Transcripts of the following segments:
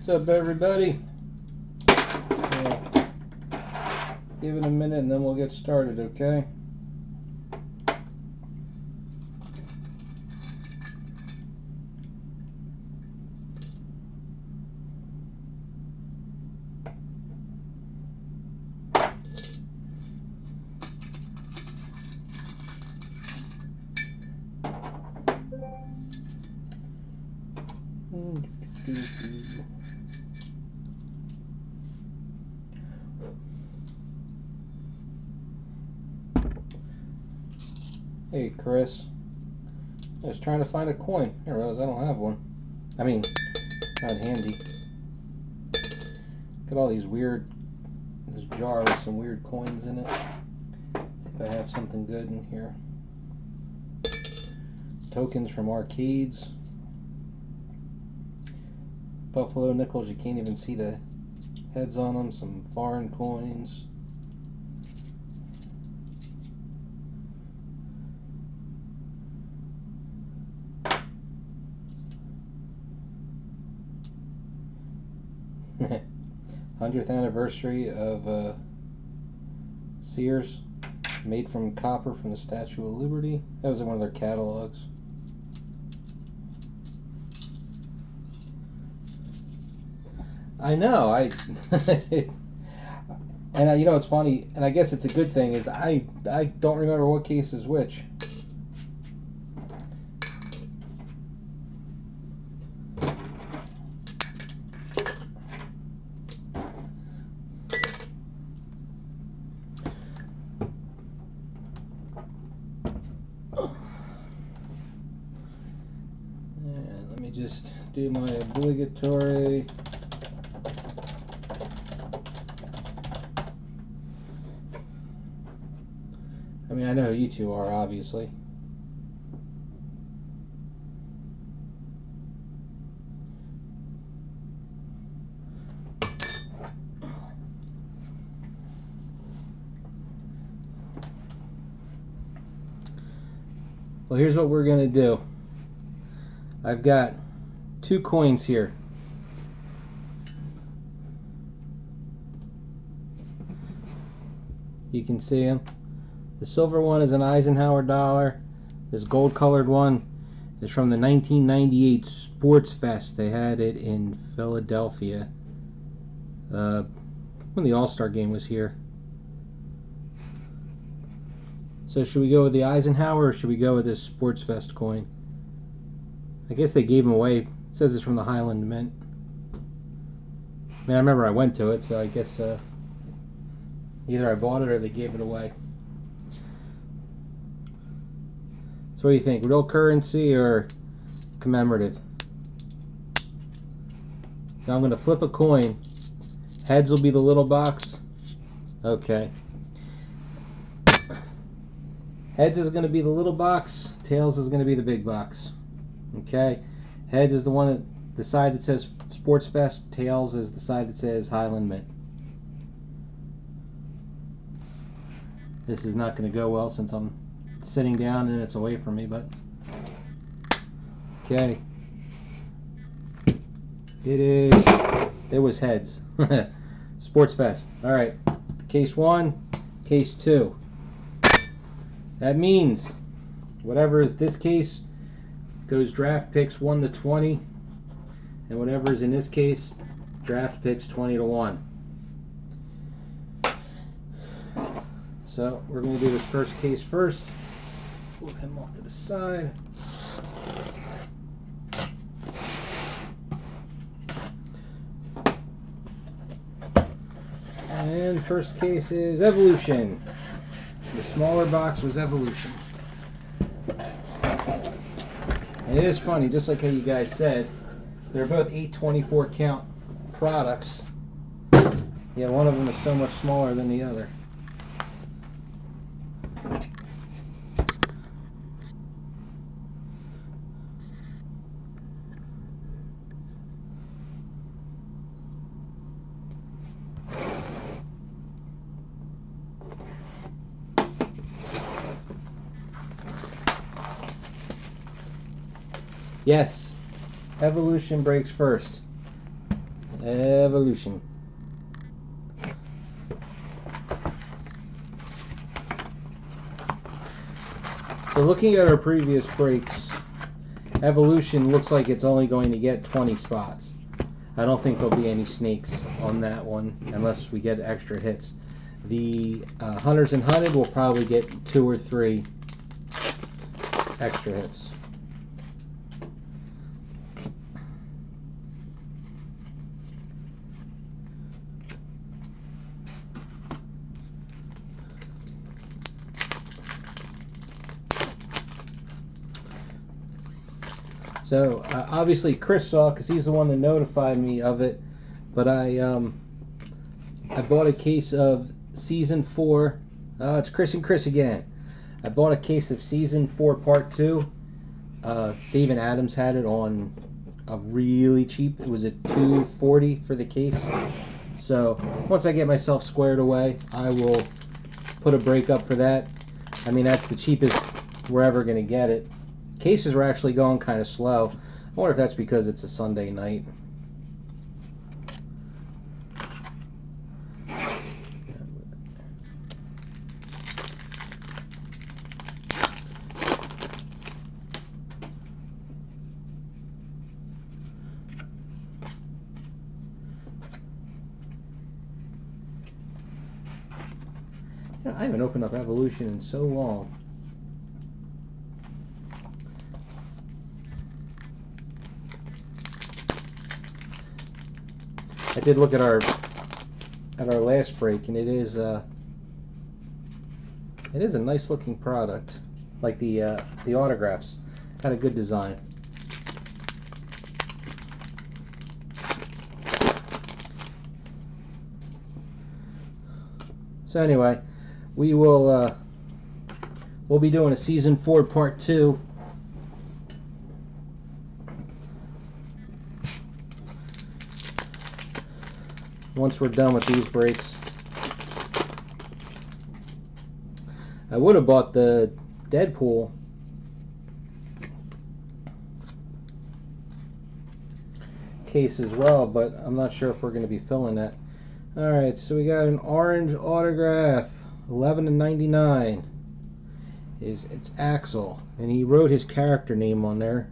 What's up, everybody? Give it a minute and then we'll get started, okay? Hey, Chris. I was trying to find a coin. I realize I don't have one. I mean, not handy. Got all these weird, this jar with some weird coins in it. See if I have something good in here. Tokens from arcades. Buffalo nickels, you can't even see the heads on them. Some foreign coins. '100th anniversary of Sears, made from copper from the Statue of Liberty. That was in one of their catalogs. I know, and you know, it's funny, and I guess it's a good thing, is I don't remember what case is which. And let me just do my obligatory. I mean, I know who you two are, obviously. Well, here's what we're going to do. I've got 2 coins here. You can see them. The silver one is an Eisenhower dollar. This gold colored one is from the 1998 Sports Fest. They had it in Philadelphia when the All-Star game was here. So should we go with the Eisenhower or should we go with this Sports Fest coin? I guess they gave them away. It says it's from the Highland Mint. I mean, I remember I went to it, so I guess either I bought it or they gave it away. So what do you think? Real currency or commemorative? Now I'm going to flip a coin. Heads will be the little box. Okay. Heads is going to be the little box. Tails is going to be the big box. Okay. Heads is the one that the side that says Sports Fest. Tails is the side that says Highland Mint. This is not going to go well since I'm sitting down and it's away from me, but okay. It was heads. Sports Fest. Alright. Case 1, case 2. That means whatever is this case goes draft picks 1 to 20, and whatever is in this case draft picks 20 to 1. So we're going to do this first case first. Move him off to the side. And first case is Evolution. The smaller box was Evolution. And it is funny, just like how you guys said, they're both 824 count products. Yeah, one of them is so much smaller than the other. Yes. Evolution breaks first. Evolution. So looking at our previous breaks, Evolution looks like it's only going to get 20 spots. I don't think there'll be any snakes on that one unless we get extra hits. The Hunters and Hunted will probably get 2 or 3 extra hits. So obviously Chris saw, because he's the one that notified me of it. But I bought a case of Season 4. Oh, it's Chris and Chris again. I bought a case of Season 4 Part 2. Dave and Adams had it on a really cheap. It was at $2.40 for the case. So once I get myself squared away, I will put a break up for that. I mean, that's the cheapest we're ever going to get it. Cases are actually going kind of slow. I wonder if that's because it's a Sunday night. I haven't opened up Evolution in so long. I did look at our last break, and it is a nice looking product. Like the autographs, had a good design. So anyway, we'll be doing a Season 4 Part 2. Once we're done with these breaks. I would have bought the Deadpool case as well, but I'm not sure if we're going to be filling that. Alright, so we got an orange autograph, $11.99. It's Axel, and he wrote his character name on there.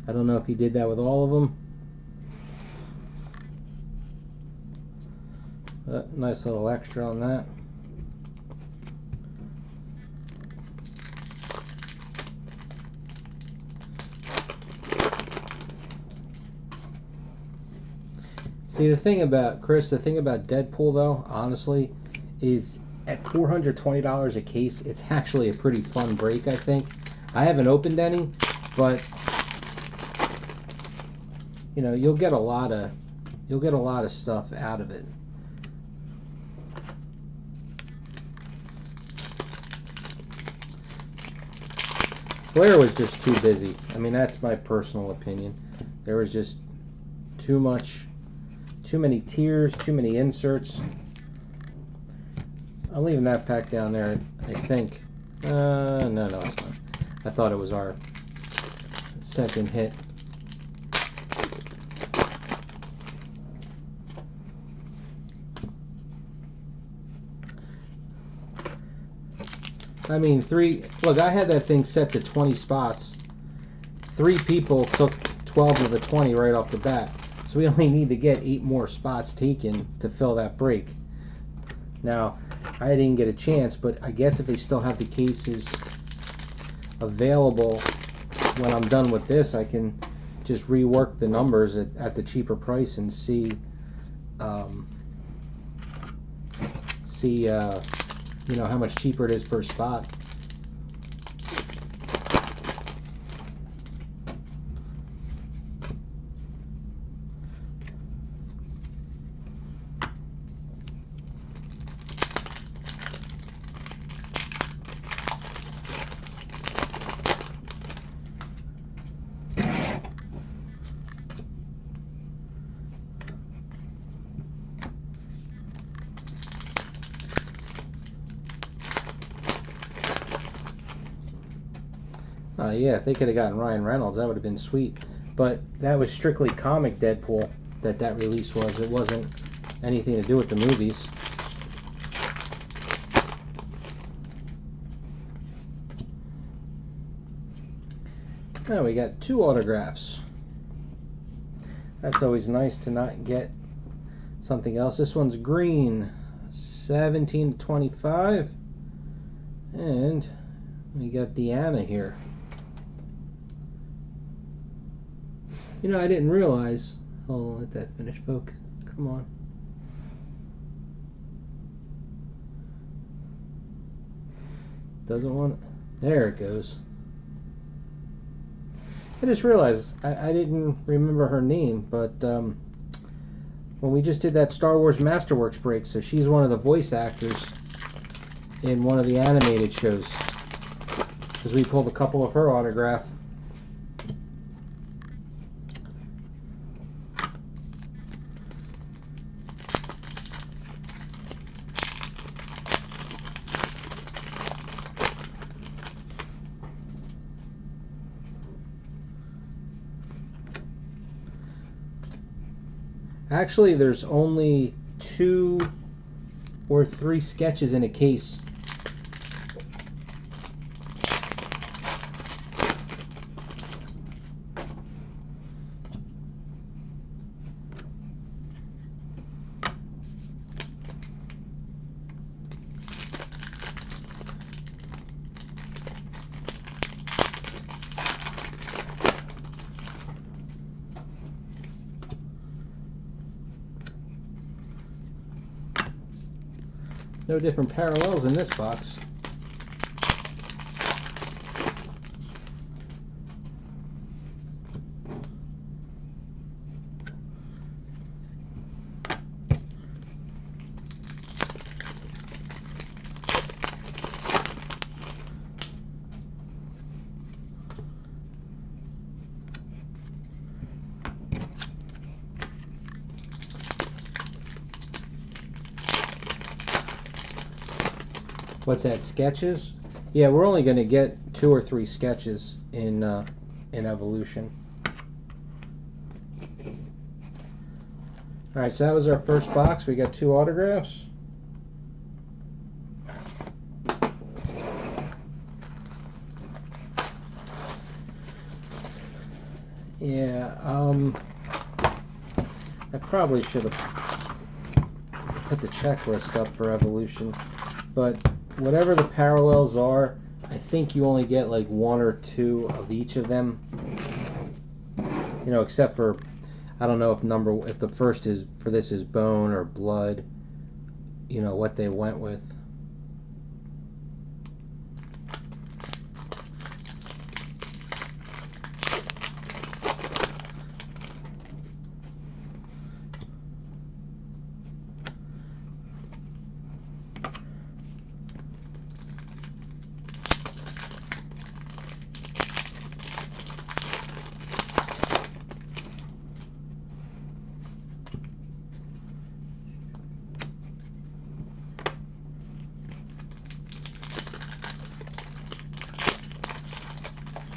I don't know if he did that with all of them. But nice little extra on that. See, the thing about Deadpool, though, honestly, is at $420 a case, it's actually a pretty fun break, I think. I haven't opened any, but you know, you'll get a lot of stuff out of it. Flair was just too busy. I mean, that's my personal opinion. There was just too many tiers, too many inserts. I'm leaving that pack down there, I think. No, it's not. I thought it was our second hit. I mean, look, I had that thing set to 20 spots. 3 people took 12 of the 20 right off the bat. So we only need to get 8 more spots taken to fill that break. Now, I didn't get a chance, but I guess if they still have the cases available when I'm done with this, I can just rework the numbers at the cheaper price and see you know, how much cheaper it is per spot. Yeah, if they could have gotten Ryan Reynolds, that would have been sweet. But that was strictly comic Deadpool that release was. It wasn't anything to do with the movies. Now we got 2 autographs. That's always nice to not get something else. This one's green, 17/25. And we got Deanna here. You know, I didn't realize. Hold on, let that finish, folks. Come on. Doesn't want it. There it goes. I just realized I didn't remember her name, but when we just did that Star Wars Masterworks break, so she's one of the voice actors in one of the animated shows, because we pulled a couple of her autograph. Actually, there's only 2 or 3 sketches in a case. No different parallels in this box. What's that, sketches? Yeah, we're only going to get 2 or 3 sketches in Evolution. Alright, so that was our first box. We got 2 autographs. Yeah, I probably should have put the checklist up for Evolution, but whatever the parallels are, I think you only get like 1 or 2 of each of them. You know, except for, I don't know if the first is for this is bone or blood. You know what they went with.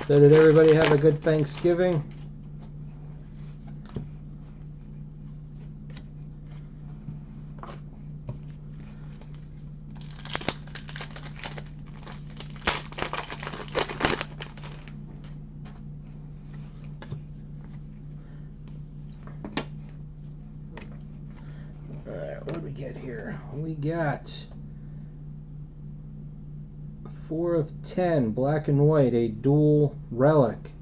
So did everybody have a good Thanksgiving? Alright, what do we get here? We got 4 of 10, black and white, a dual relic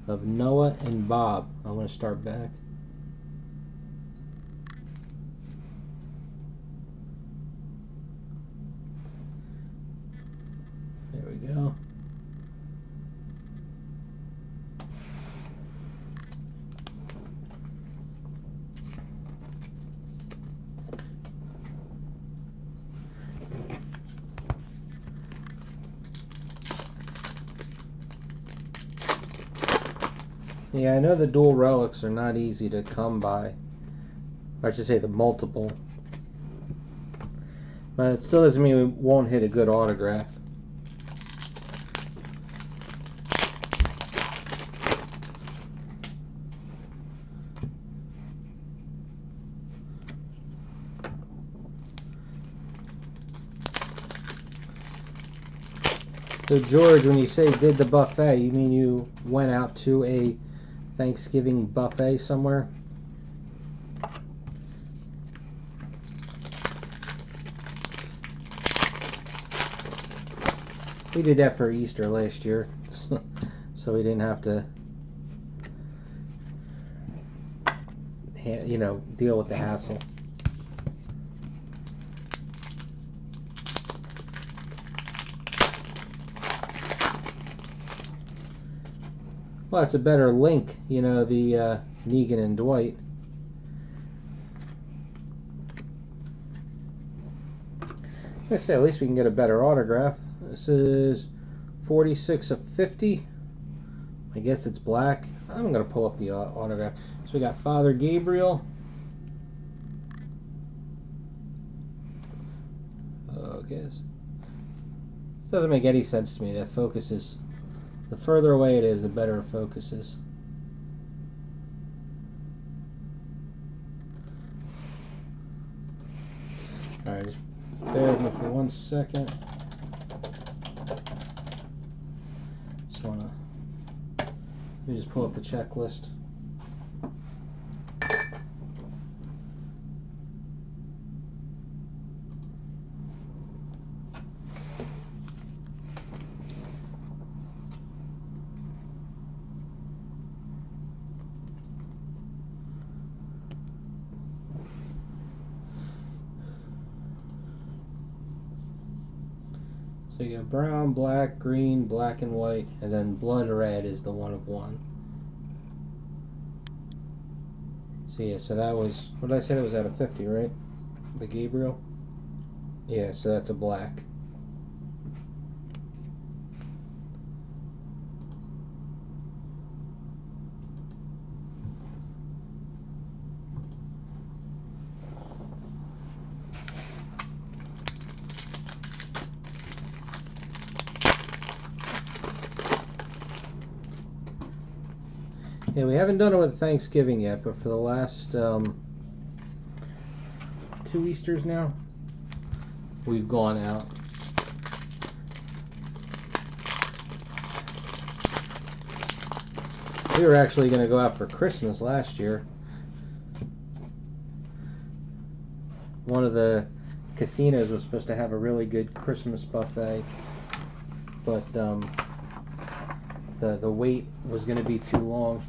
of Noah and Bob. I'm going to start back. There we go. Yeah, I know the dual relics are not easy to come by. Or I should say the multiple. But it still doesn't mean we won't hit a good autograph. So George, when you say did the buffet, you mean you went out to a Thanksgiving buffet somewhere? We did that for Easter last year, so we didn't have to, you know, deal with the hassle. Well, it's a better link, you know, the Negan and Dwight. I say at least we can get a better autograph. This is 46 of 50. I guess it's black. I'm going to pull up the autograph. So we got Father Gabriel. Oh, I guess. This doesn't make any sense to me. That focus is... The further away it is, the better it focuses. Alright, just bear with me for 1 second. Just wanna... Let me just pull up the checklist. So you got brown, black, green, black and white, and then blood red is the 1 of 1. So yeah, so that was, what did I say, that was out of 50, right? The Gabriel? Yeah, so that's a black. Yeah, we haven't done it with Thanksgiving yet, but for the last 2 Easters now, we've gone out. We were actually going to go out for Christmas last year. One of the casinos was supposed to have a really good Christmas buffet, but the wait was going to be too long.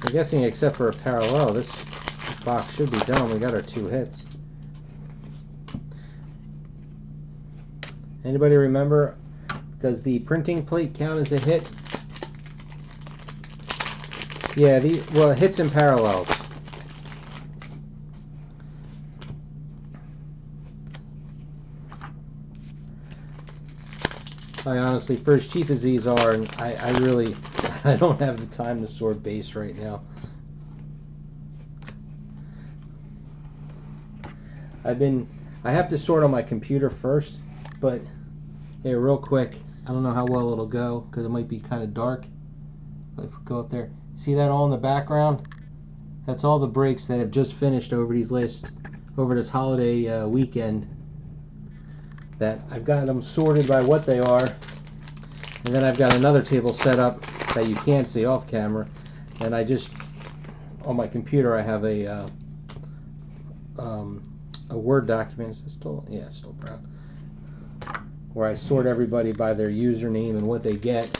I'm guessing except for a parallel, this box should be done. We got our 2 hits. Anybody remember, does the printing plate count as a hit? Yeah, well, hits and parallels. I honestly, for as cheap as these are, I really, I don't have the time to sort base right now. I have to sort on my computer first, but hey, real quick, I don't know how well it'll go because it might be kind of dark. Let's go up there. See that all in the background? That's all the breaks that have just finished over this holiday weekend. That I've got them sorted by what they are, and then I've got another table set up that you can't see off camera, and I just on my computer I have a Word document. Is it still? Yeah, it's still brown. Where I sort everybody by their username and what they get.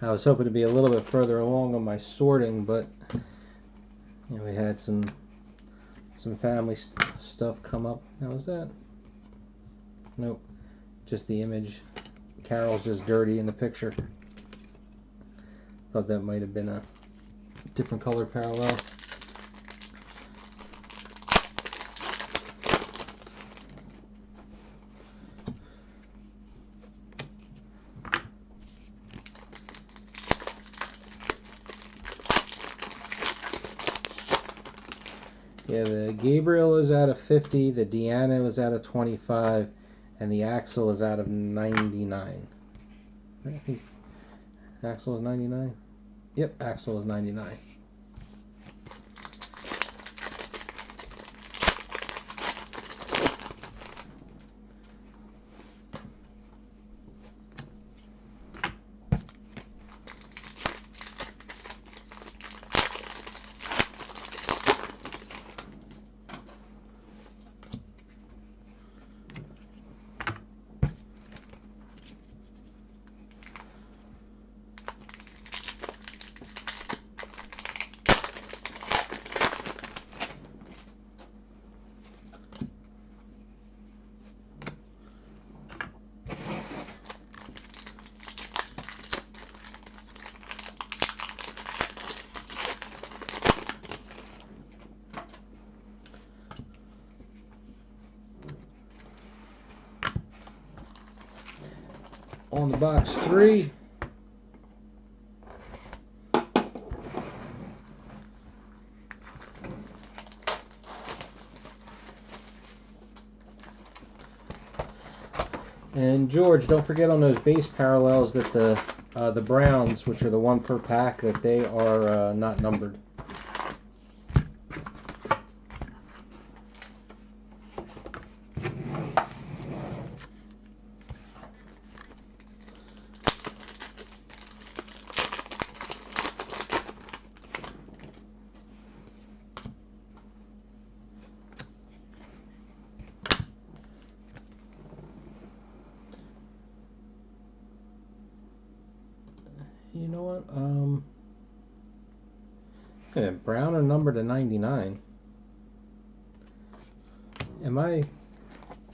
I was hoping to be a little bit further along on my sorting, but you know, we had some family stuff come up. Now was that? Nope, just the image. Carol's just dirty in the picture. Thought that might have been a different color parallel. Yeah, the Gabriel is out of 50, the Deanna is out of 25, and the Axel is out of 99. I think Axel is 99. Yep, Axel is 99. On the box 3. And George, don't forget on those base parallels that the Browns, which are the 1 per pack, that they are not numbered. You know what? Okay, Brown are numbered to 99.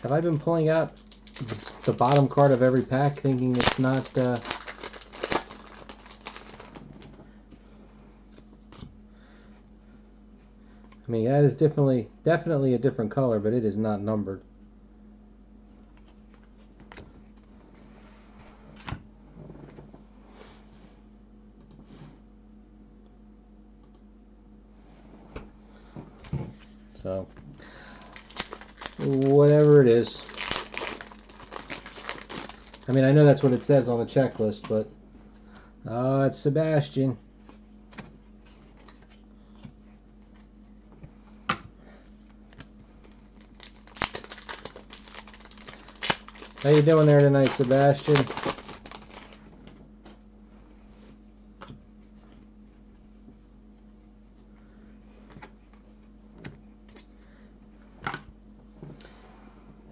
Have I been pulling out the bottom card of every pack thinking it's not, I mean, that is definitely a different color, but it is not numbered. So, whatever it is. I mean, I know that's what it says on the checklist, but... Oh, it's Sebastian. How you doing there tonight, Sebastian?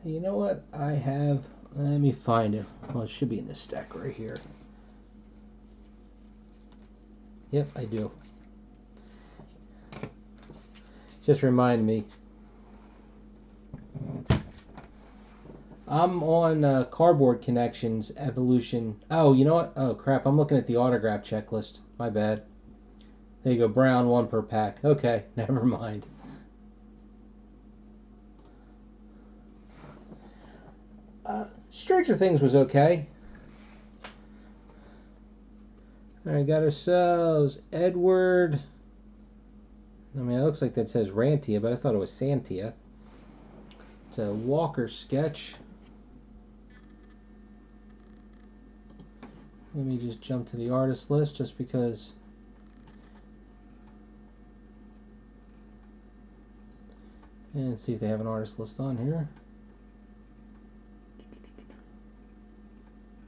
You know what? I have... Let me find it. Well, it should be in this stack right here. Yep, I do. Just remind me. I'm on Cardboard Connections Evolution. Oh, you know what? Oh, crap. I'm looking at the autograph checklist. My bad. There you go. Brown, 1 per pack. Okay, never mind. Stranger Things was okay. Alright, got ourselves Edward. I mean, it looks like that says Rantia, but I thought it was Santia. It's a Walker sketch. Let me just jump to the artist list just because. And see if they have an artist list on here.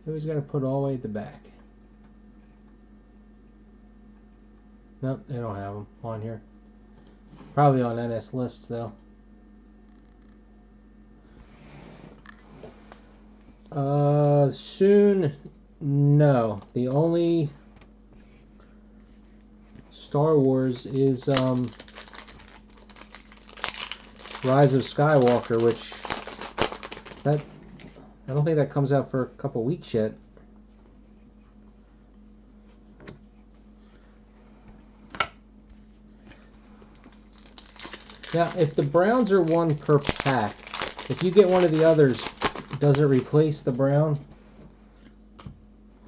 Always got to put all the way at the back. Nope, they don't have them on here. Probably on NS lists though. Soon, no. The only Star Wars is Rise of Skywalker, which I don't think that comes out for a couple weeks yet. Now, if the Browns are 1 per pack, if you get one of the others, does it replace the Brown?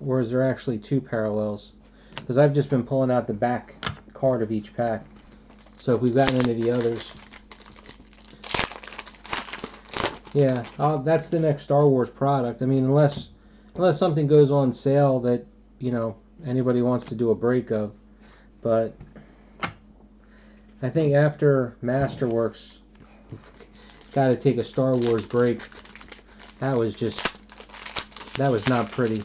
Or is there actually 2 parallels? Because I've just been pulling out the back card of each pack. So if we've gotten any of the others. Yeah, that's the next Star Wars product. I mean, unless something goes on sale that, you know, anybody wants to do a break of. But I think after Masterworks, got to take a Star Wars break. That was not pretty.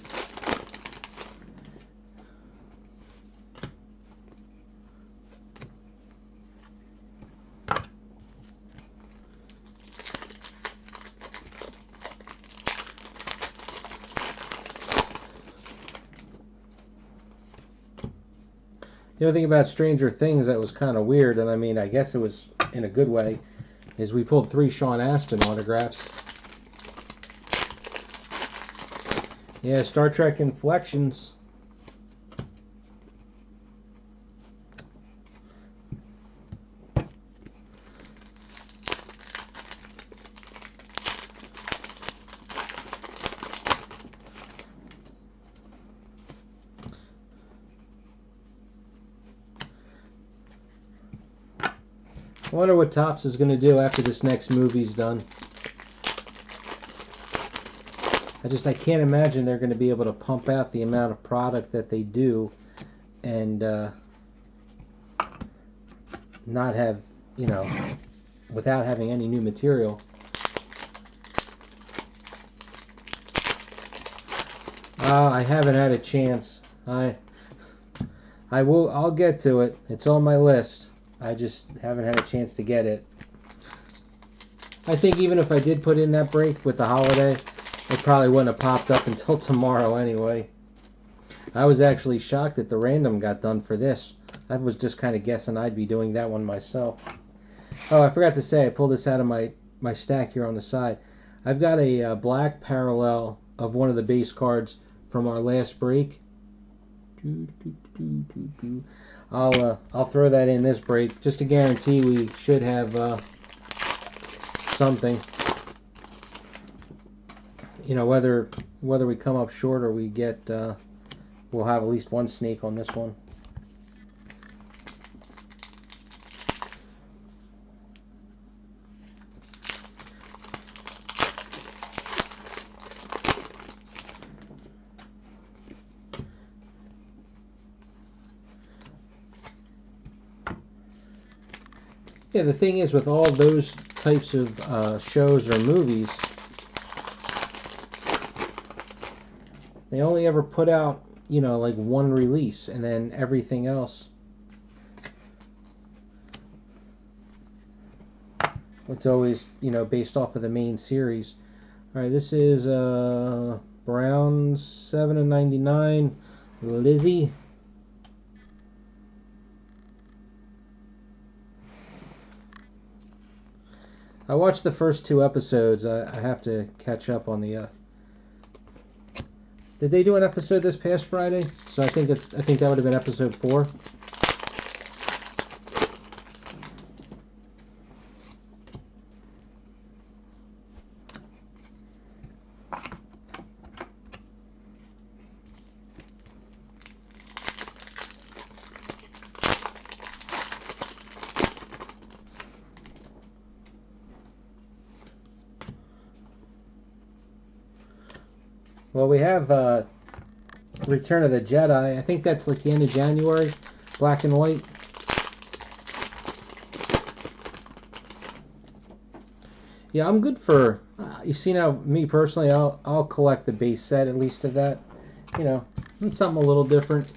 The other thing about Stranger Things that was kind of weird, and I mean, I guess it was in a good way, is we pulled 3 Sean Astin autographs. Yeah, Star Trek Inflections. I wonder what Topps is going to do after this next movie's done. I can't imagine they're going to be able to pump out the amount of product that they do and not have, you know, without having any new material. I haven't had a chance. I'll get to it. It's on my list. I just haven't had a chance to get it. I think even if I did put in that break with the holiday, it probably wouldn't have popped up until tomorrow anyway. I was actually shocked that the random got done for this. I was just kind of guessing I'd be doing that one myself. Oh, I forgot to say, I pulled this out of my stack here on the side. I've got a black parallel of one of the base cards from our last break. I'll throw that in this break just to guarantee we should have something. You know, whether we come up short or we get, we'll have at least one snake on this one. Yeah, the thing is with all those types of shows or movies, they only ever put out, you know, like one release, and then everything else, it's always, you know, based off of the main series. All right, this is Brown 7/99 Lizzie. I watched the first 2 episodes. I have to catch up on the. Did they do an episode this past Friday? So I think that would have been episode 4. Well, we have Return of the Jedi. I think that's like the end of January, black and white. Yeah, I'm good for. You see now, me personally, I'll collect the base set at least of that. You know, it's something a little different.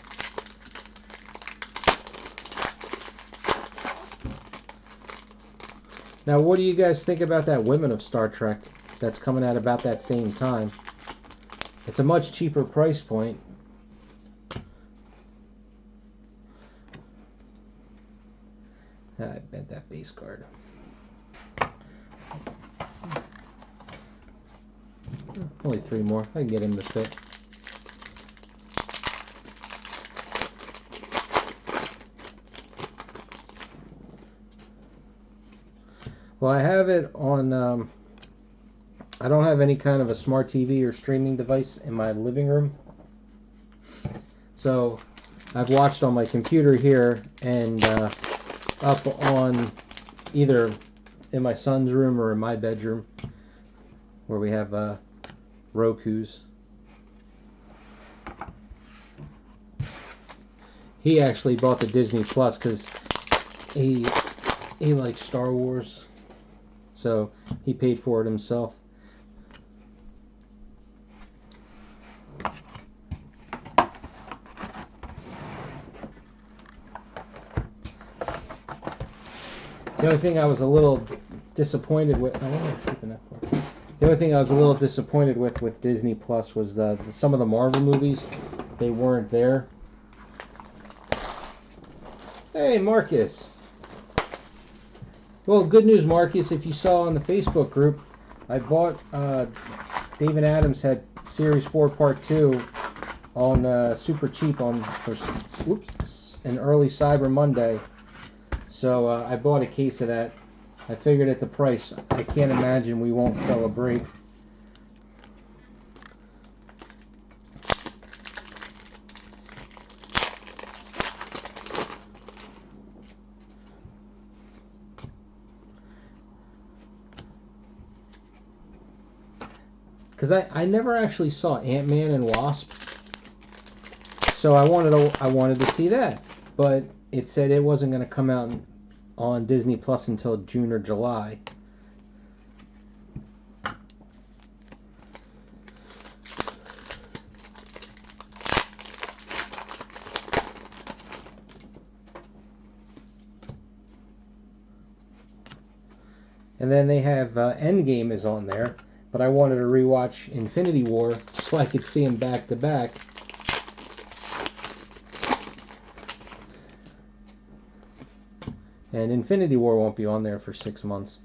Now, what do you guys think about that Women of Star Trek that's coming out about that same time? It's a much cheaper price point. I bet that base card. Only 3 more. I can get him to fit. Well, I have it on. I don't have any kind of a smart TV or streaming device in my living room. So I've watched on my computer here and up on either in my son's room or in my bedroom. where we have Roku's. He actually bought the Disney Plus because he likes Star Wars, so he paid for it himself. The only thing I was a little disappointed with, the only thing I was a little disappointed with Disney Plus was some of the Marvel movies, they weren't there. Hey, Marcus. Well, good news, Marcus. If you saw in the Facebook group, I bought David Adams had Series 4 Part 2 on super cheap for an early Cyber Monday. So I bought a case of that. I figured at the price, I can't imagine we won't fill a break. Because I never actually saw Ant-Man and Wasp, so I wanted to see that, but it said it wasn't going to come out on Disney Plus until June or July. And then they have Endgame is on there, but I wanted to rewatch Infinity War so I could see them back to back. And Infinity War won't be on there for 6 months.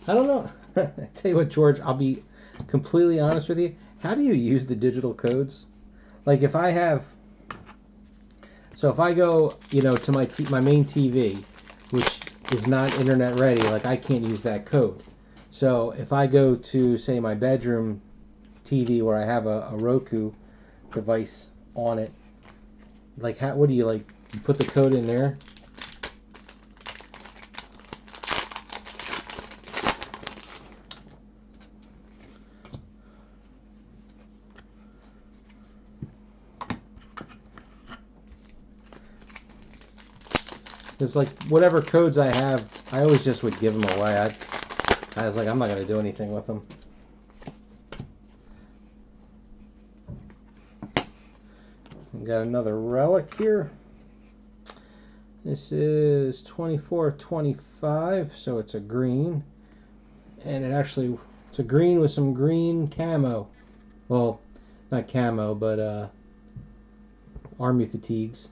I don't know. I tell you what, George, I'll be completely honest with you. How do you use the digital codes? Like if I have, so if I go, to my main TV, which is not internet ready, like I can't use that code. So if I go to, say, my bedroom TV where I have a Roku device on it, like what do you you put the code in there? It's like whatever codes I have, I always just would give them away. I was like, I'm not going to do anything with them. We got another relic here. This is 2425, so it's a green. And it's a green with some green camo. Well, not camo, but army fatigues.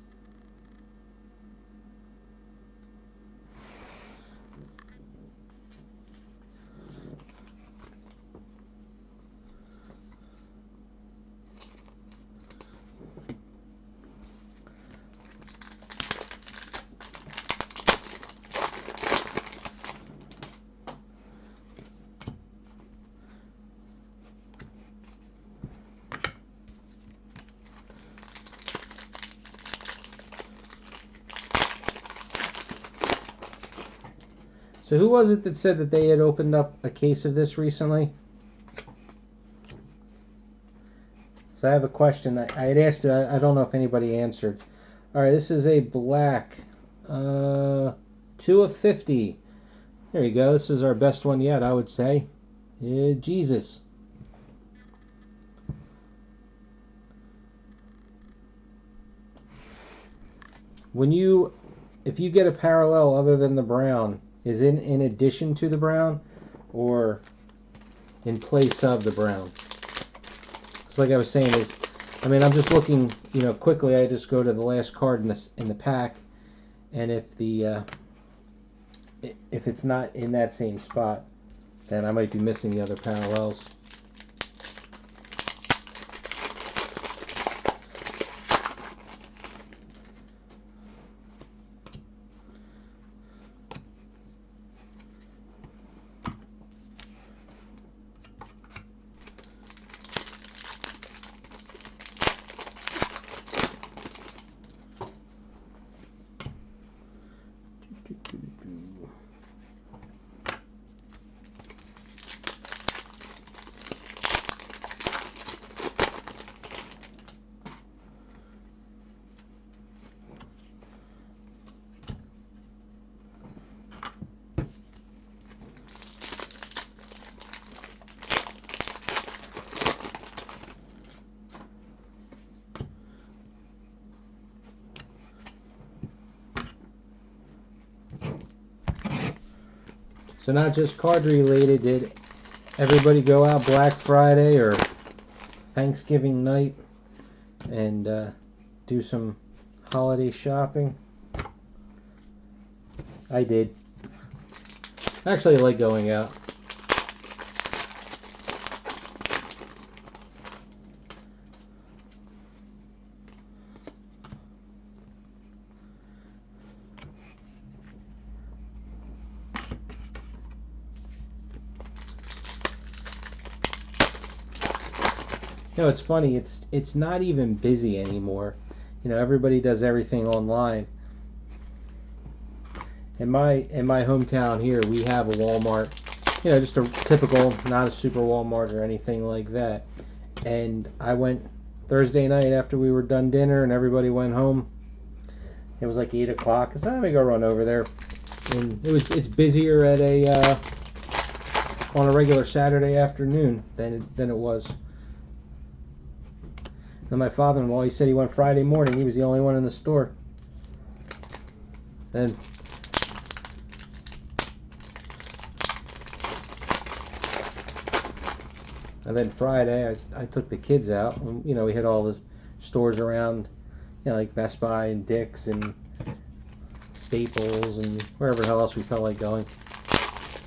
So who was it that said that they had opened up a case of this recently? So I have a question. I had asked it. I don't know if anybody answered. All right, this is a black 2 of 50. There you go. This is our best one yet, I would say. Jesus. If you get a parallel other than the brown, is in addition to the brown or in place of the brown? So like I was saying I'm just looking, quickly. I just go to the last card in the pack, and if it's not in that same spot, then I might be missing the other parallels. So not just card related, did everybody go out Black Friday or Thanksgiving night and do some holiday shopping? I did. Actually, I like going out. You know, it's funny. It's not even busy anymore. You know, everybody does everything online. In my hometown here, we have a Walmart. You know, just a typical, not a super Walmart or anything like that. And I went Thursday night after we were done dinner and everybody went home. It was like 8 o'clock. I said, let me go run over there. And it's busier at on a regular Saturday afternoon than it was. And my father-in-law, he said he went Friday morning. He was the only one in the store. And then Friday, I took the kids out. And, you know, we hit all the stores around, you know, like Best Buy and Dick's and Staples and wherever the hell else we felt like going.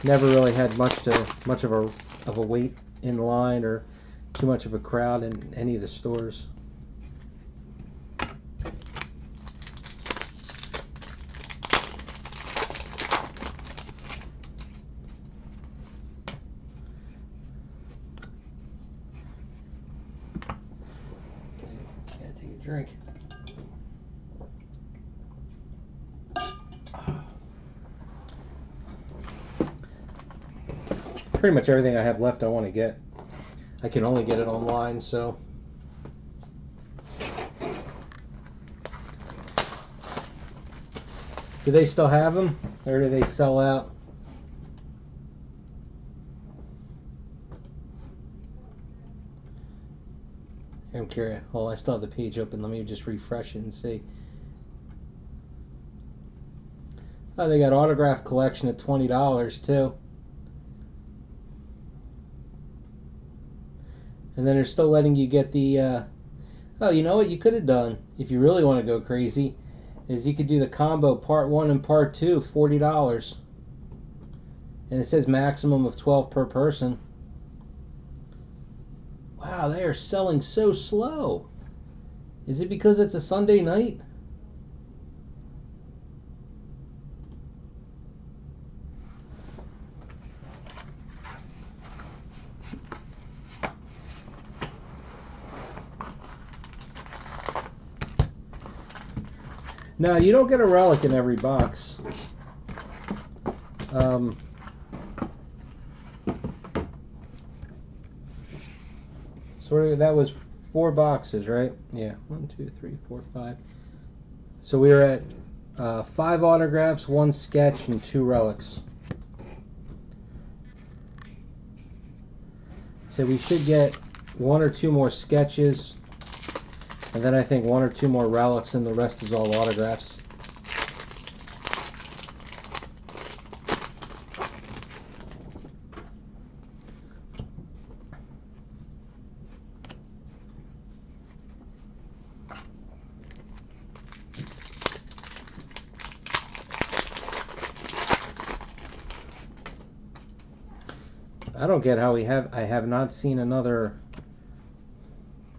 Never really had much of a wait in line or too much of a crowd in any of the stores. Gotta take a drink. Pretty much everything I have left I want to get. I can only get it online, so. Do they still have them, or do they sell out? I'm curious. Oh, I still have the page open. Let me just refresh it and see. Oh, they got autograph collection at $20 too. And then they're still letting you get the, oh, you know what you could have done, if you really want to go crazy, is you could do the combo part 1 and part 2, $40. And it says maximum of 12 per person. Wow, they are selling so slow. Is it because it's a Sunday night? No, you don't get a relic in every box. So that was 4 boxes, right? Yeah, 1, 2, 3, 4, 5. So we were at 5 autographs, 1 sketch, and 2 relics. So we should get 1 or 2 more sketches, and then I think 1 or 2 more relics, and the rest is all autographs. I don't get how I have not seen another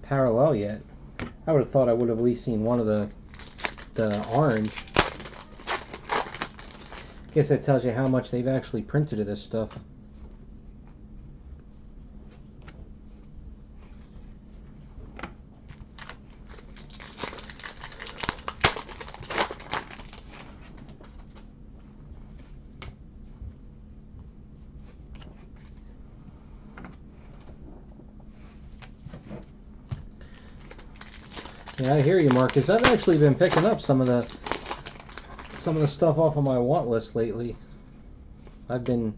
parallel yet. I would have thought I would have at least seen one of the orange. Guess that tells you how much they've actually printed of this stuff. Yeah, I hear you, Marcus. I've actually been picking up some of the stuff off of my want list lately. I've been.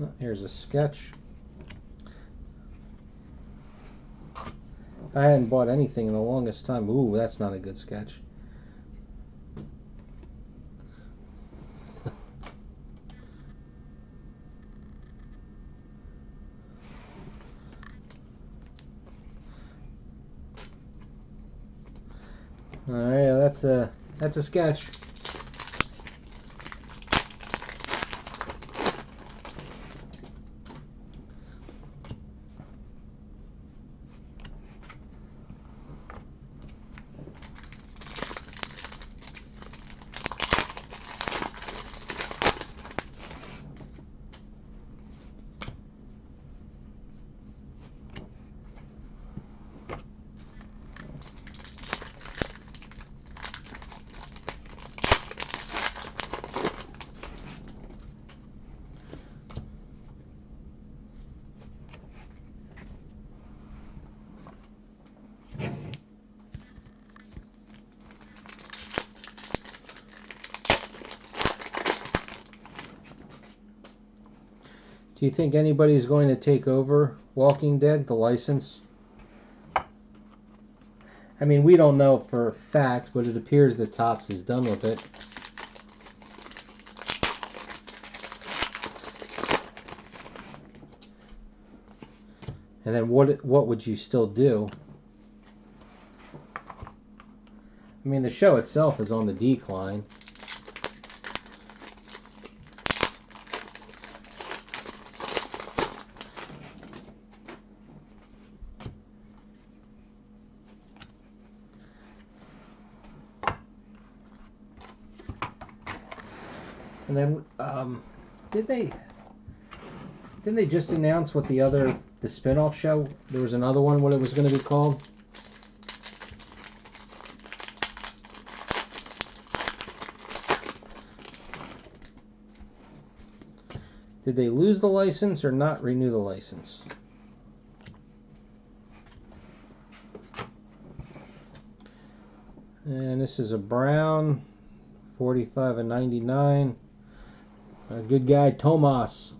Oh, here's a sketch. I hadn't bought anything in the longest time. Ooh, that's not a good sketch. All right, that's a sketch. Do you think anybody's going to take over Walking Dead, the license? I mean, we don't know for a fact, but it appears that Topps is done with it. And then what would you still do? I mean, the show itself is on the decline. And then, didn't they just announce what the spin-off show? There was another one, what it was going to be called? Did they lose the license or not renew the license? And this is a brown, 45 and 99. A good guy, Tomas.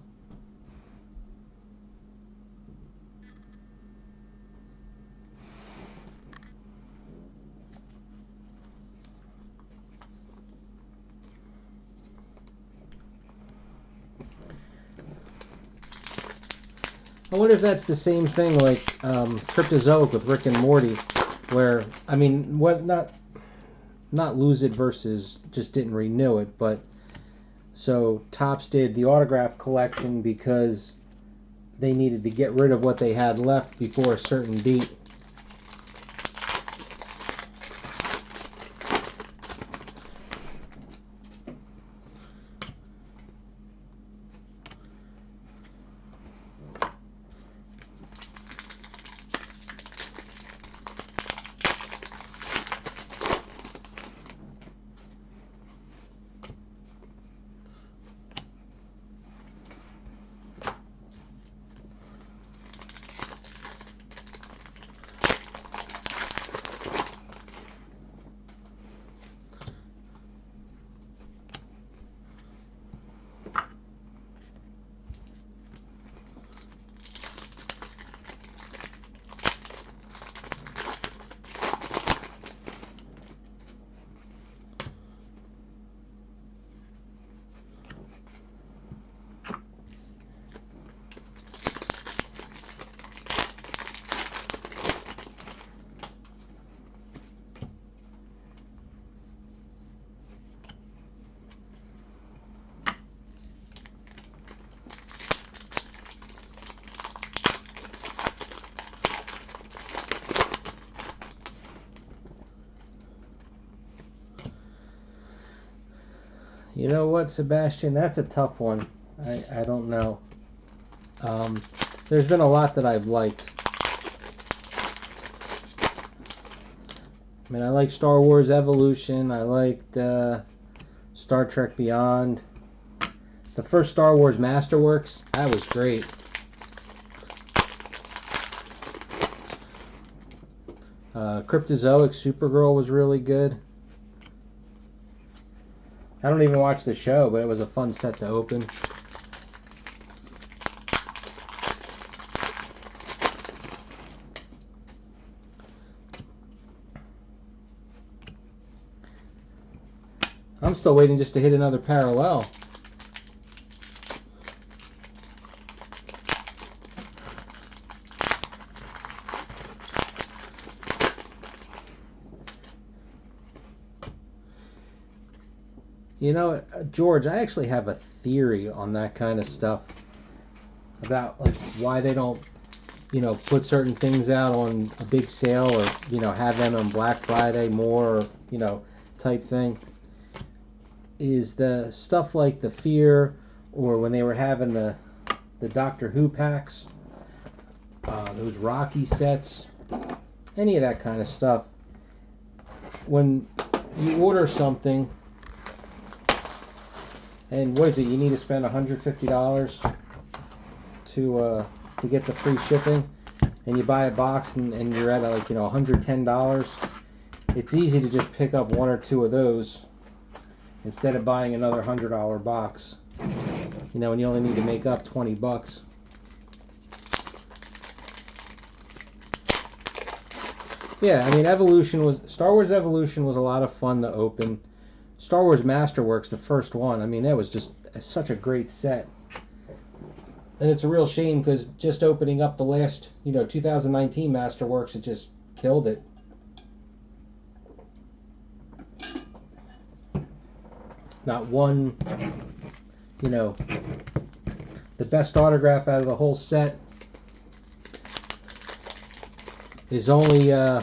I wonder if that's the same thing like Cryptozoic with Rick and Morty, where, I mean, what not lose it versus just didn't renew it, but so Topps did the autograph collection because they needed to get rid of what they had left before a certain date. You know what, Sebastian? That's a tough one. I don't know. There's been a lot that I've liked. I mean, I like Star Wars Evolution. I liked Star Trek Beyond. The first Star Wars Masterworks, that was great. Cryptozoic Supergirl was really good. I don't even watch the show, but it was a fun set to open. I'm still waiting just to hit another parallel. You know, George, I actually have a theory on that kind of stuff about like why they don't, put certain things out on a big sale or, have them on Black Friday more, type thing. Is the stuff like the Fear or when they were having the Doctor Who packs, those Rocky sets, any of that kind of stuff. When you order something, and what is it? You need to spend $150 to get the free shipping, and you buy a box and you're at like $110. It's easy to just pick up one or two of those instead of buying another $100 box. And you only need to make up $20. Yeah, I mean, Star Wars Evolution was a lot of fun to open. Star Wars Masterworks, the first one, I mean, that was just such a great set. And it's a real shame because just opening up the last, 2019 Masterworks, it just killed it. Not one, the best autograph out of the whole set is only, the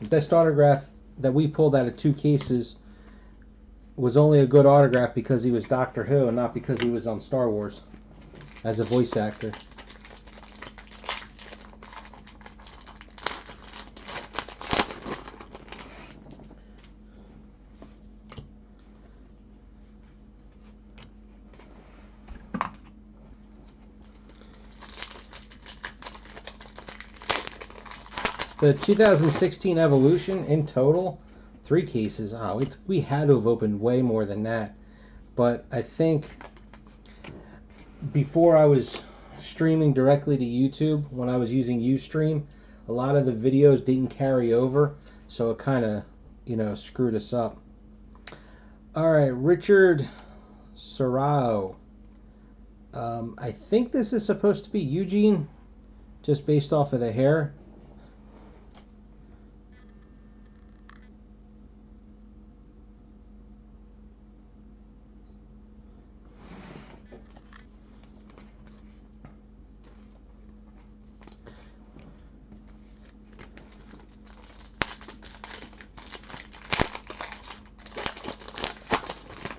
best autograph that we pulled out of 2 cases was only a good autograph because he was Doctor Who and not because he was on Star Wars as a voice actor. The 2016 Evolution in total, 3 cases. Oh, we had to have opened way more than that. But I think before I was streaming directly to YouTube, when I was using Ustream, a lot of the videos didn't carry over, so it kind of, screwed us up. All right, Richard Serrao. I think this is supposed to be Eugene, just based off of the hair.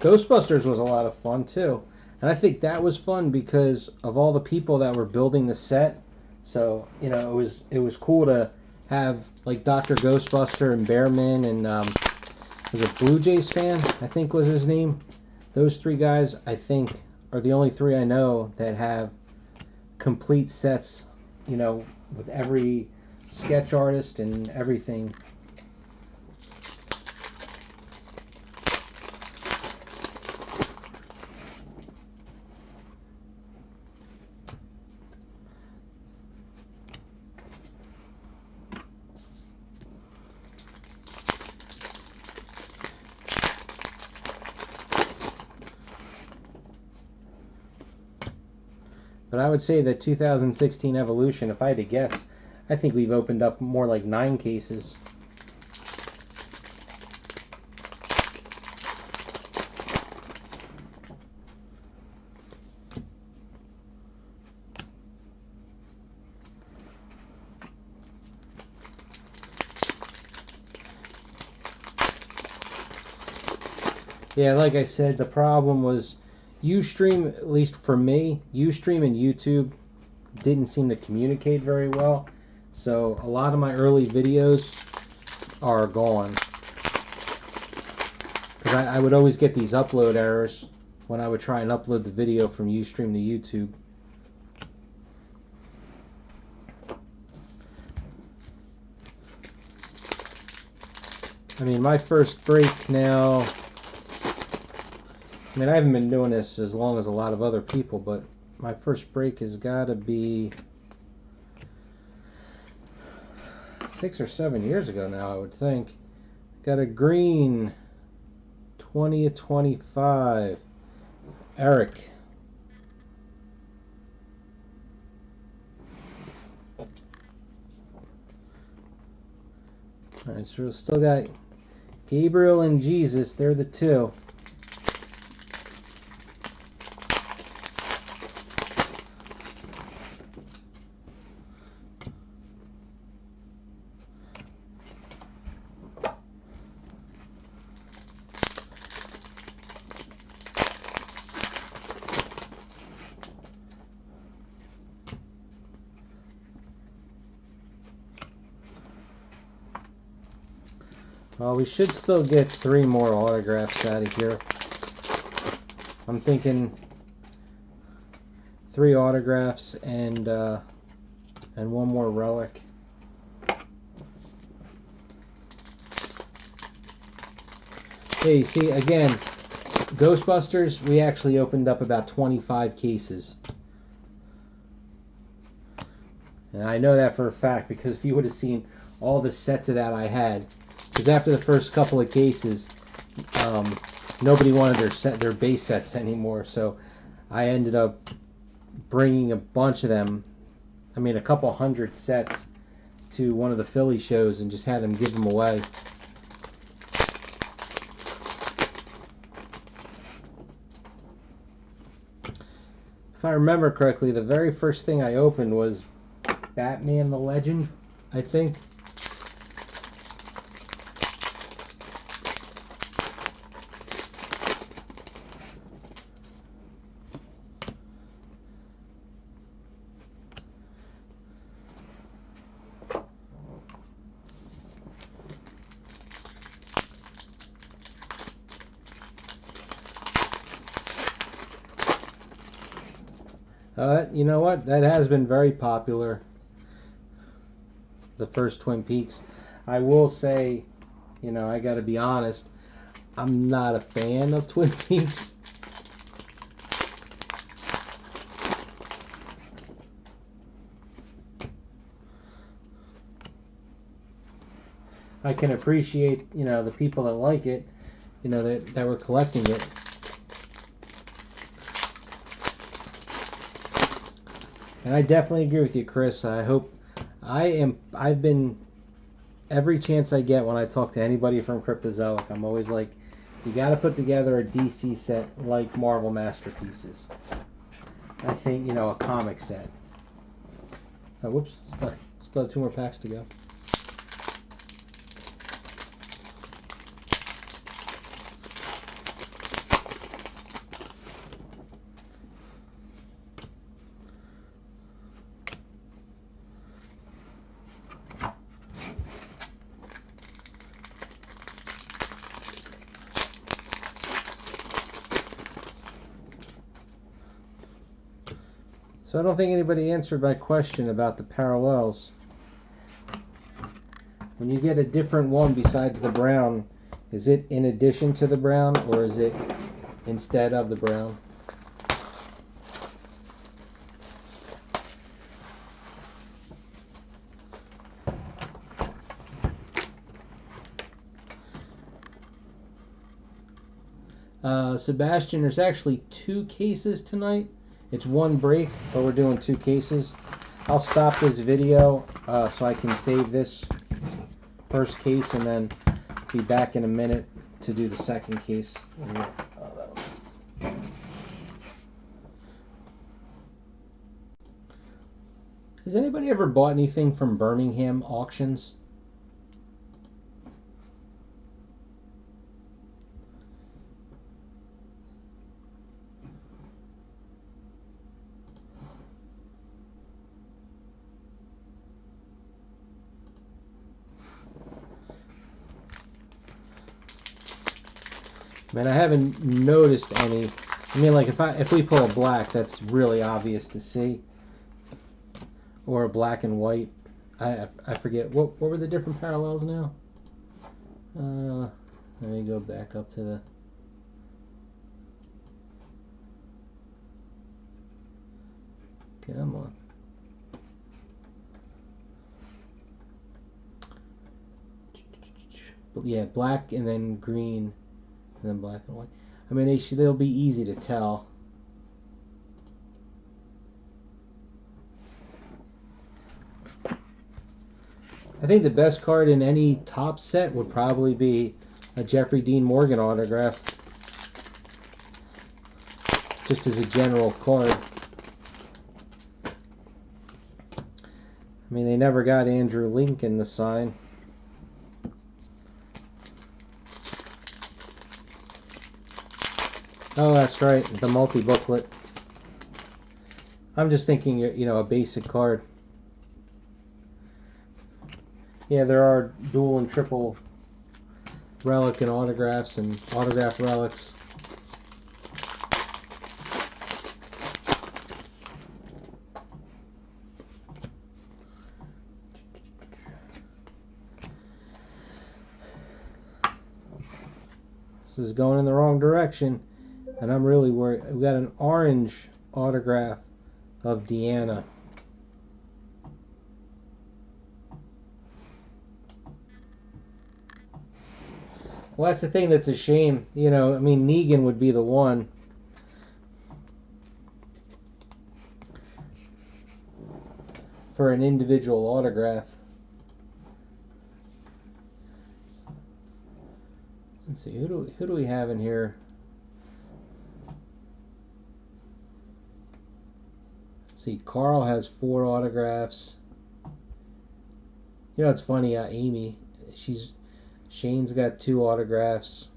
Ghostbusters was a lot of fun too. And I think that was fun because of all the people that were building the set. So, it was cool to have like Dr. Ghostbuster and Bearman and was it Blue Jays fan, I think was his name. Those 3 guys, I think, are the only 3 I know that have complete sets, with every sketch artist and everything. But I would say that 2016 Evolution, if I had to guess, I think we've opened up more like 9 cases. Yeah, like I said, the problem was Ustream, at least for me, Ustream and YouTube didn't seem to communicate very well. So a lot of my early videos are gone. Because I would always get these upload errors when I would try and upload the video from Ustream to YouTube. I mean, my first break now, I mean, I haven't been doing this as long as a lot of other people, but my first break has got to be 6 or 7 years ago now, I would think. Got a green 20 of 25. Eric. Alright, so we still got Gabriel and Jesus, they're the two. Well, we should still get 3 more autographs out of here. I'm thinking 3 autographs and 1 more relic. Hey, you see, again, Ghostbusters, we actually opened up about 25 cases. And I know that for a fact, because if you would have seen all the sets of that I had, because after the first couple of cases, nobody wanted their base sets anymore, so I ended up bringing a bunch of them, I mean a couple hundred sets, to one of the Philly shows and just had them give them away. If I remember correctly, the very first thing I opened was Batman the Legend, I think. You know what? That has been very popular, the first Twin Peaks. I will say, you know, I got to be honest, I'm not a fan of Twin Peaks. I can appreciate, you know, the people that like it, you know, that were collecting it. And I definitely agree with you, Chris. I've been, every chance I get when I talk to anybody from Cryptozoic, I'm always like, you got to put together a DC set like Marvel Masterpieces. I think, you know, a comic set. Oh, whoops, still have 2 more packs to go. So I don't think anybody answered my question about the parallels. When you get a different one besides the brown, is it in addition to the brown or is it instead of the brown? Sebastian, there's actually 2 cases tonight. It's 1 break, but we're doing 2 cases. I'll stop this video so I can save this first case and then be back in a minute to do the second case. Has anybody ever bought anything from Birmingham auctions? Man, I haven't noticed any. I mean, like if we pull a black, that's really obvious to see, or a black and white. I forget what were the different parallels now. Let me go back up to the. Come on. Yeah, black and then green. And then black and white. I mean, they'll be easy to tell. I think the best card in any top set would probably be a Jeffrey Dean Morgan autograph, just as a general card. I mean, they never got Andrew Lincoln to sign. Oh, that's right, the multi-booklet. I'm just thinking, you know, a basic card. Yeah, there are dual and triple relic and autographs and autograph relics. This is going in the wrong direction, and I'm really worried. We got an orange autograph of Deanna. Well, that's the thing that's a shame. You know, I mean, Negan would be the one. For an individual autograph. Let's see, who do we have in here? Let's see, Carl has 4 autographs. You know, it's funny, Amy, Shane's got 2 autographs.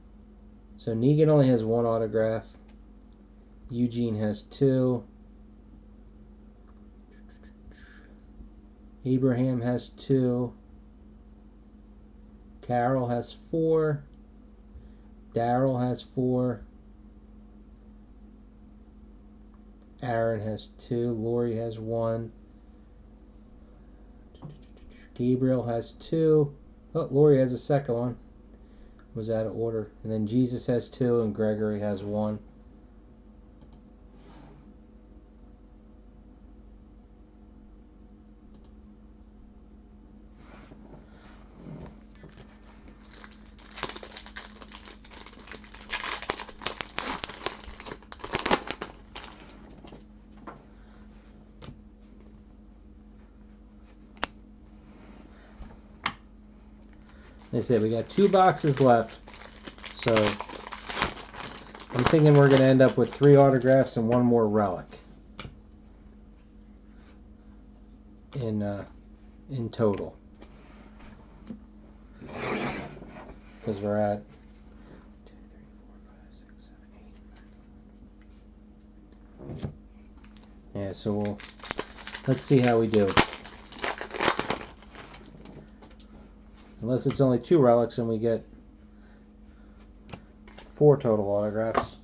So Negan only has 1 autograph. Eugene has 2. Abraham has 2. Carol has 4. Daryl has 4. Aaron has 2. Lori has 1. Gabriel has 2. Oh, Lori has a second one. Was out of order. And then Jesus has 2 and Gregory has 1. They said we got 2 boxes left, so I'm thinking we're going to end up with 3 autographs and 1 more relic in total, because we're at 2, 3, 4, 5, 6, 7, 8. Yeah, so let's see how we do. Unless it's only 2 relics and we get 4 total autographs.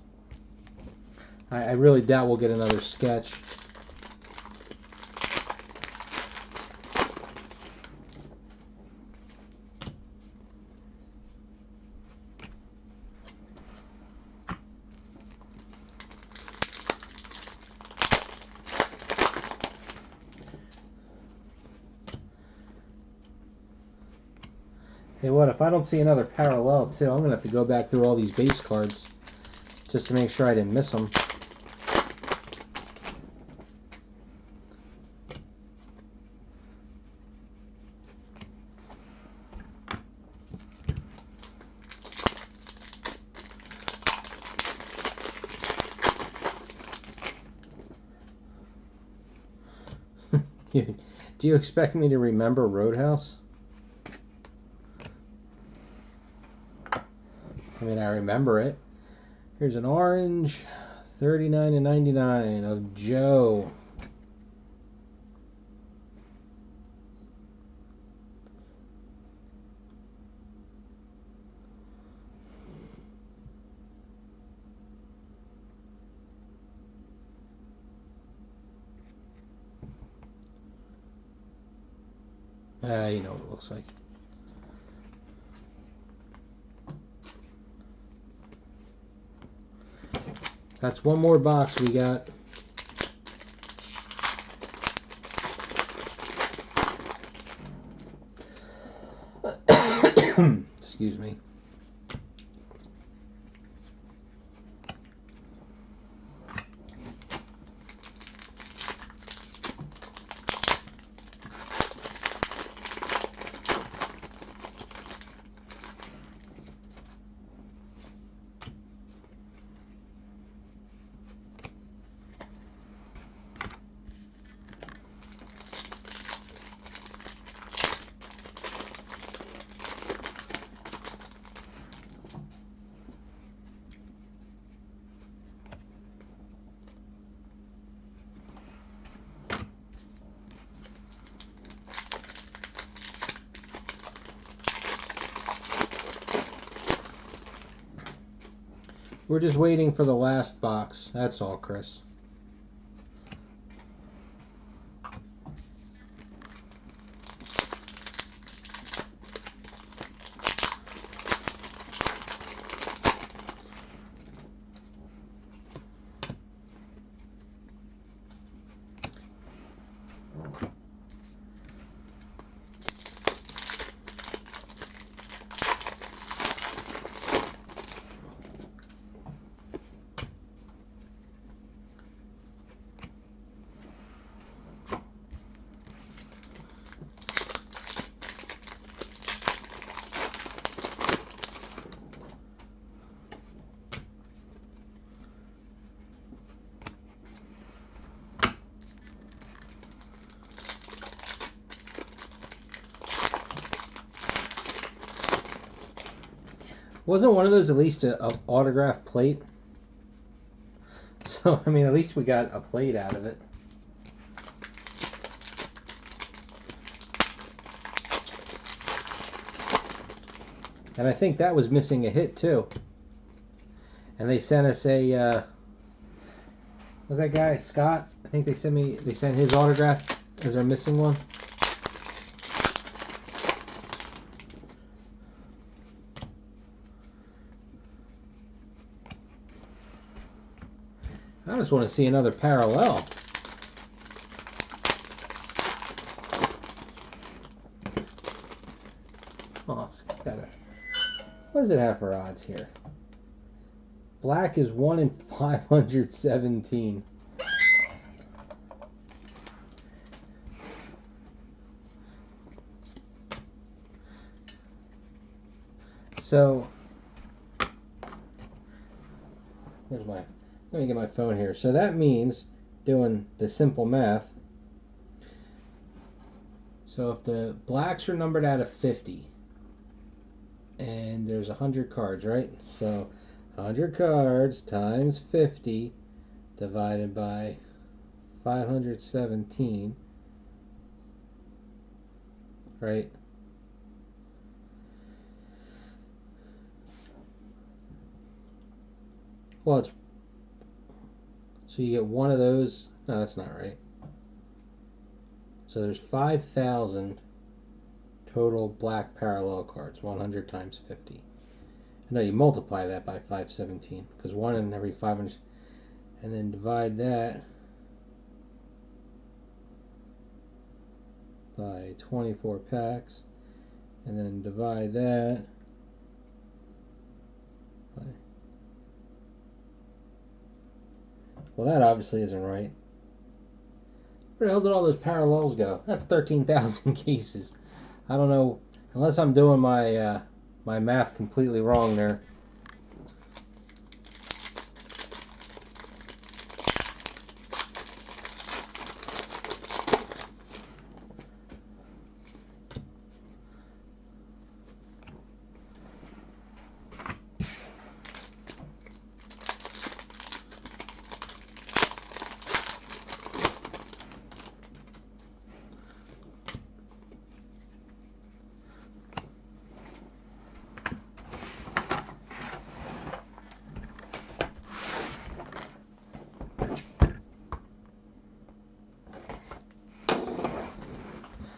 I really doubt we'll get another sketch. Hey, what if I don't see another parallel too? I'm gonna have to go back through all these base cards just to make sure I didn't miss them. Do you expect me to remember Roadhouse? I mean, I remember it. Here's an orange, 39/99 of Joe. You know what it looks like. That's 1 more box we got. Excuse me. We're just waiting for the last box. That's all, Chris. Wasn't one of those at least a autograph plate? So, I mean, at least we got a plate out of it. And I think that was missing a hit, too. And they sent us a, was that guy, Scott? I think they sent his autograph as our missing one. I just want to see another parallel. Oh, it's got a, what does it have for odds here? Black is 1 in 517. So, where's my, let me get my phone here. So that means, doing the simple math, so if the blacks are numbered out of 50, and there's 100 cards, right? So 100 cards times 50 divided by 517, right? Well, it's, so you get one of those. No, that's not right. So there's 5,000 total black parallel cards, 100 times 50. No, you multiply that by 517, because 1 in every 500, and then divide that by 24 packs, and then divide that by, well, that obviously isn't right. Where the hell did all those parallels go? That's 13,000 cases. I don't know, unless I'm doing my my math completely wrong there.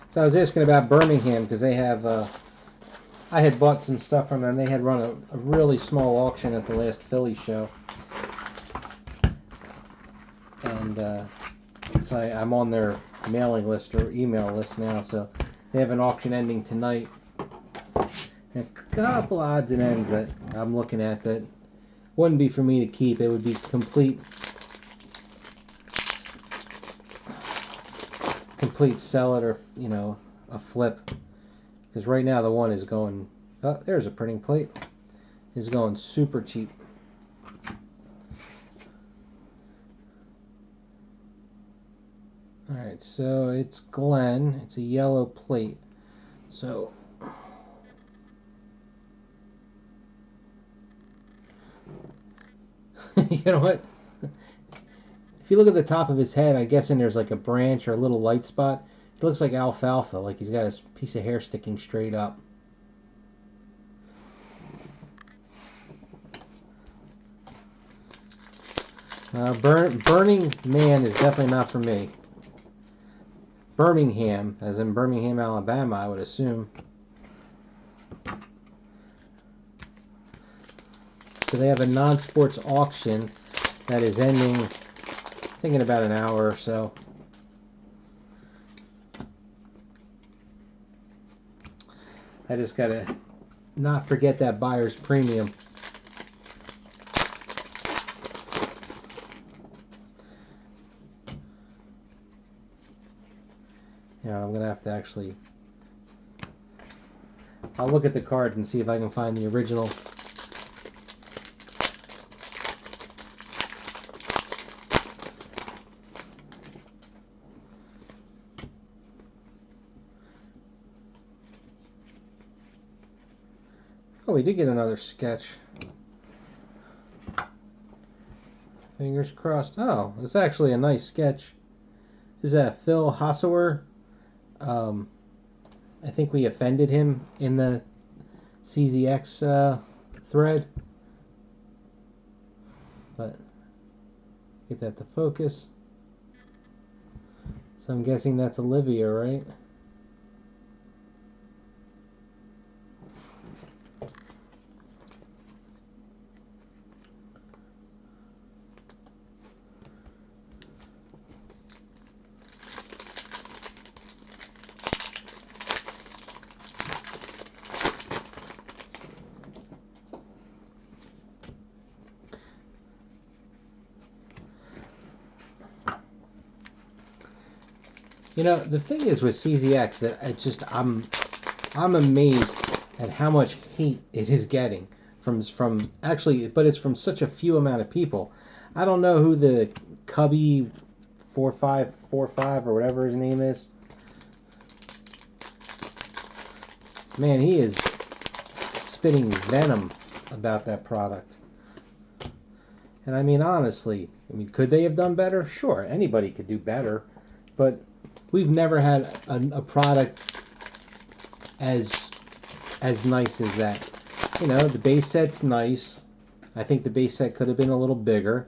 So I was asking about Birmingham because they have, I had bought some stuff from them. They had run a really small auction at the last Philly show. And so I'm on their mailing list or email list now. So they have an auction ending tonight. And a couple odds and ends that I'm looking at that wouldn't be for me to keep. It would be complete sell it, or you know, a flip, because right now the one is going, oh, there's a printing plate, is going super cheap. Alright, so it's Glenn, it's a yellow plate, so you know what, if you look at the top of his head, I'm guessing there's like a branch or a little light spot. It looks like alfalfa, like he's got his piece of hair sticking straight up. Burning Man is definitely not for me. Birmingham, as in Birmingham, Alabama, I would assume. So they have a non-sports auction that is ending, I think, in about an hour or so. I just gotta not forget that buyer's premium. Yeah, I'm gonna have to actually. I'll look at the card and see if I can find the original. Oh, we did get another sketch. Fingers crossed. Oh, it's actually a nice sketch. This is Phil Hossower. I think we offended him in the CZX thread. But get that to focus. So I'm guessing that's Olivia, right? You know, the thing is with CZX that I'm amazed at how much hate it is getting from actually, but it's from such a few amount of people. I don't know who the Cubby 4545 or whatever his name is. Man, he is spitting venom about that product. And I mean, honestly, could they have done better? Sure, anybody could do better, but we've never had a product as nice as that. You know, the base set's nice. I think the base set could have been a little bigger.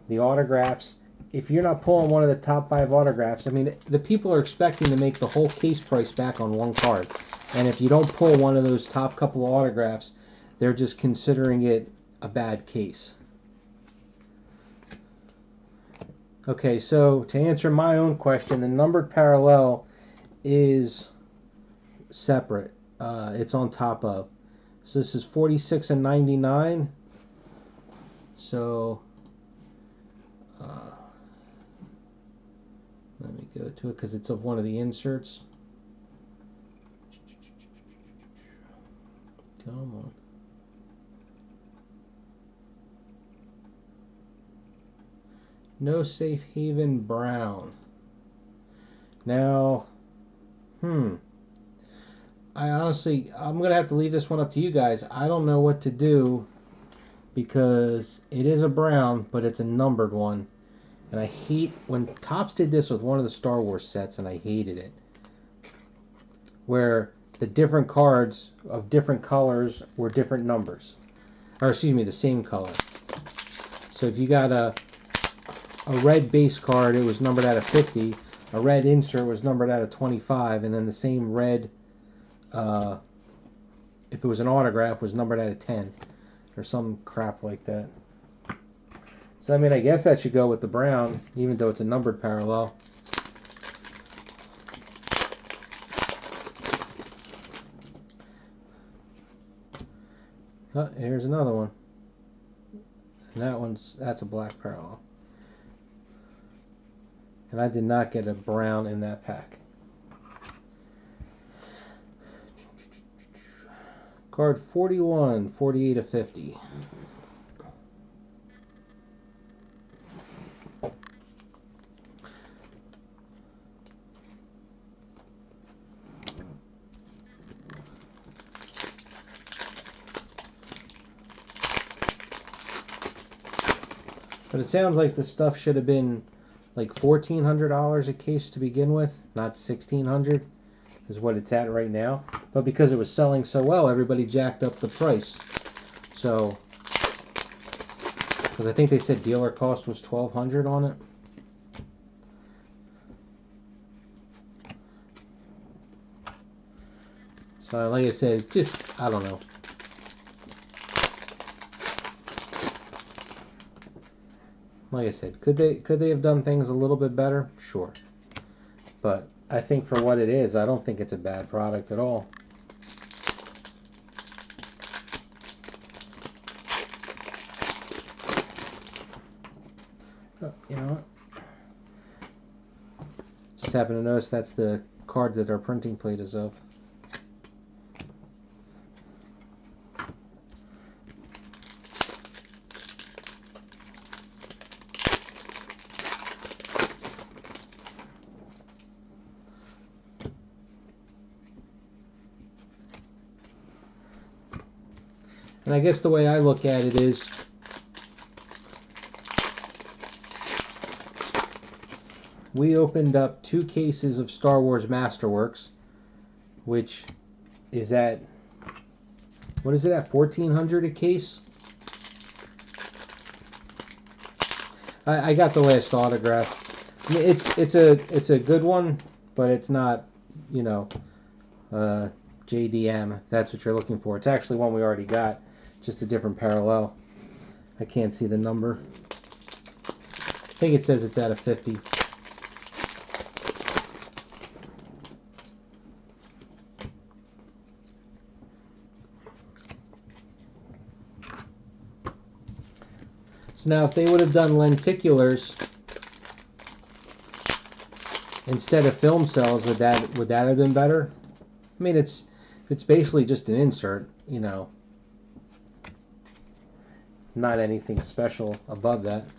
The autographs, if you're not pulling one of the top 5 autographs, I mean, the people are expecting to make the whole case price back on one card. And if you don't pull one of those top couple of autographs, they're just considering it a bad case. Okay, so to answer my own question, the numbered parallel is separate. It's on top of. So this is 46 and 99. So let me go to it because it's of one of the inserts. Come on. No Safe Haven Brown. Now, I honestly, I'm going to have to leave this one up to you guys. I don't know what to do because it is a brown, but it's a numbered one. And I hate, when Topps did this with one of the Star Wars sets, and I hated it, where the different cards of different colors were different numbers. Or excuse me, the same color. So if you got a red base card, it was numbered out of 50. A red insert was numbered out of 25, and then the same red, if it was an autograph, was numbered out of 10, or some crap like that. So I mean, I guess that should go with the brown, even though it's a numbered parallel. Oh, here's another one. And that's a black parallel. And I did not get a brown in that pack. Card 41, 48 of 50. But it sounds like the stuff should have been like $1,400 a case to begin with, not $1,600 is what it's at right now. But because it was selling so well, everybody jacked up the price. So Because I think they said dealer cost was $1,200 on it. So like I said, just, I don't know. Like I said, could they have done things a little bit better? Sure. But I think for what it is, I don't think it's a bad product at all. Oh, you know what? Just happen to notice that's the card that our printing plate is of. And I guess the way I look at it is, we opened up 2 cases of Star Wars Masterworks, which is at, what is it at, $1,400 a case? I got the last autograph. I mean, it's a good one, but it's not, you know, JDM. That's what you're looking for. It's actually one we already got, just a different parallel. I can't see the number. I think it says it's at a 50. So now if they would have done lenticulars instead of film cells, would that have been better? I mean, it's basically just an insert, you know. Not anything special above that.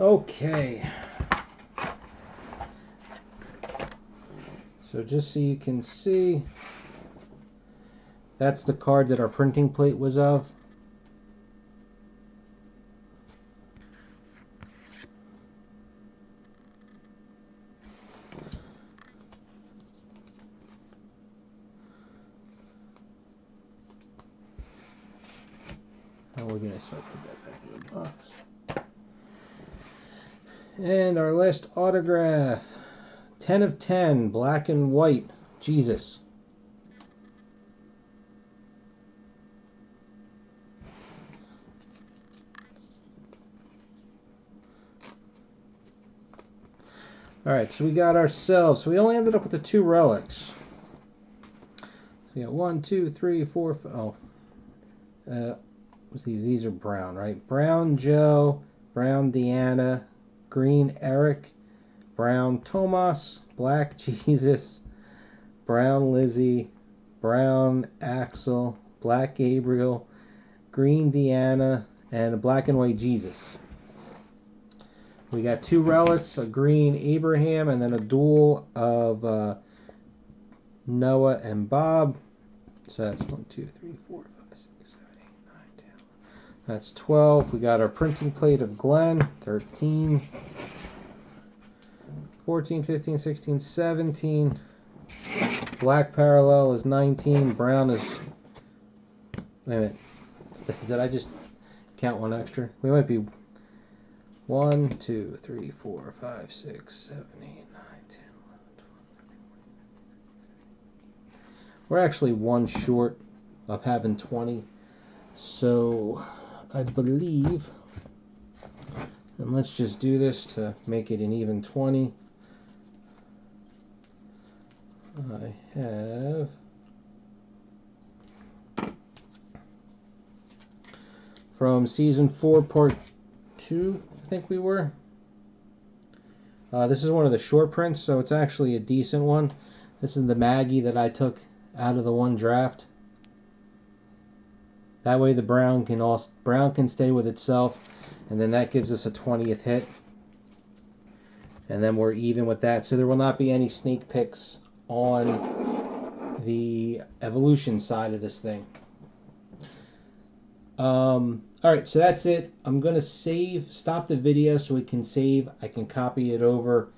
Okay. So just so you can see, that's the card that our printing plate was of. How are we going to start put that back in the box? And our last autograph, 10 of 10, black and white, Jesus. Alright, so we got ourselves, so we only ended up with the 2 relics. So we got 1, 2, 3, 4, 5, oh. Let's see, these are brown, right? Brown Joe, brown Deanna, green Eric, brown Tomas, black Jesus, brown Lizzie, brown Axel, black Gabriel, green Deanna, and a black and white Jesus. We got 2 relics, a green Abraham, and then a dual of Noah and Bob. So that's 1, 2, 3, 4, 5, 6, 7, 8, 9, 10. That's 12. We got our printing plate of Glenn, 13. 14, 15, 16, 17. Black parallel is 19. Brown is... Wait a minute. Did I just count one extra? We might be 1, 2, 3, 4, 5, 6, 7, 8, 9, 10, 11, 12, 13. We're actually 1 short of having 20. So I believe, and let's just do this to make it an even 20. I have from season 4 part 2, I think we were. This is one of the short prints, so it's actually a decent one. This is the Maggie that I took out of the one draft. That way the brown can stay with itself, and then that gives us a 20th hit. And then we're even with that. So there will not be any sneak picks on the evolution side of this thing. Alright, so that's it. I'm going to stop the video so we can save. I can copy it over,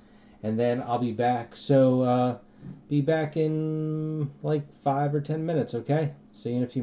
and then I'll be back. So be back in like 5 or 10 minutes, okay? See you in a few minutes.